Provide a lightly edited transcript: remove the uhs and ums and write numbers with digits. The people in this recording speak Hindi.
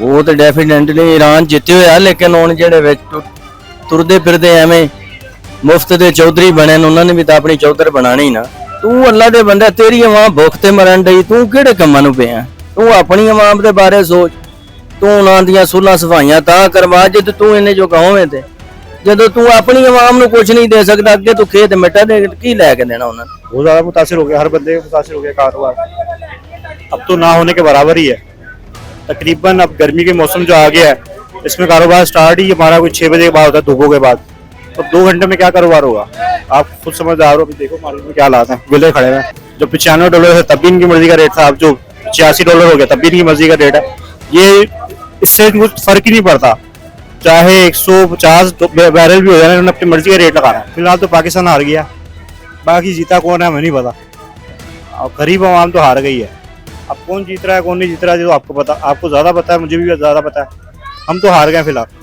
ਉਹ ਤੇ ਡੈਫੀਨਿਟਲੀ ਈਰਾਨ ਜਿੱਤੇ ਹੋਇਆ, ਲੇਕਿਨ ਹੁਣ ਜਿਹੜੇ ਵਿੱਚ ਤੁਰਦੇ ਫਿਰਦੇ ਐਵੇਂ ਮੁਫਤ ਦੇ ਚੌਧਰੀ ਬਣੇ ਨੇ, ਉਹਨਾਂ ਨੇ ਵੀ ਤਾਂ ਆਪਣੀ ਚੌਧਰ ਬਣਾਣੀ ਨਾ। ਤੂੰ ਅੱਲਾ ਦੇ ਬੰਦਾ, ਤੇਰੀ ਆਵਾਮ ਭੁੱਖ ਤੇ ਮਰਨ ਡਈ, ਤੂੰ ਕਿਹੜੇ ਕੰਮਾਂ ਨੂੰ ਪਿਆ? ਤੂੰ ਆਪਣੀ ਆਵਾਮ ਦੇ ਬਾਰੇ ਸੋਚ। ਤੂੰ ਉਹਨਾਂ ਦੀਆਂ ਸੁਲ੍ਹਾਂ ਸਫਾਈਆਂ ਤਾਂ ਕਰਵਾ ਜਦ ਤੂੰ ਇਹਨੇ ਜੋ ਕਹੋਵੇਂ ਤੇ, ਜਦੋਂ ਤੂੰ अपनी आवाम ਨੂੰ कुछ नहीं दे सकता, अगे तू खेत मिटा दे की लैके देना उन्होंने? बहुत ज्यादा मुतासिर हो गया, हर बंदे मुतासिर हो गया कारोबार। अब तो ना होने के बराबर ही है तकरीबन। अब गर्मी के मौसम जो आ गया है, इसमें कारोबार स्टार्ट ही हमारा कुछ 6 बजे के बाद होता है, धूपों के बाद। तो 2 घंटे में क्या कारोबार होगा? आप खुद समझदार हो। अभी देखो मार्केट में क्या हालात हैं, बिल्डर खड़े हैं। जो $95 है तब भी इनकी मर्जी का रेट था, अब जो $86 हो गया तब भी इनकी मर्जी का रेट है। ये इससे कुछ फर्क ही नहीं पड़ता, चाहे 150 बैरल भी हो जाए, उन्होंने अपनी मर्जी का रेट लगाना है। फिलहाल तो पाकिस्तान हार गया, बाकी जीता कौन है हमें नहीं पता। और गरीब आवाम तो हार गई है। अब कौन जीत रहा है कौन नहीं जीत रहा है तो आपको पता, आपको ज़्यादा पता है, मुझे भी ज़्यादा पता है। हम तो हार गए फिलहाल।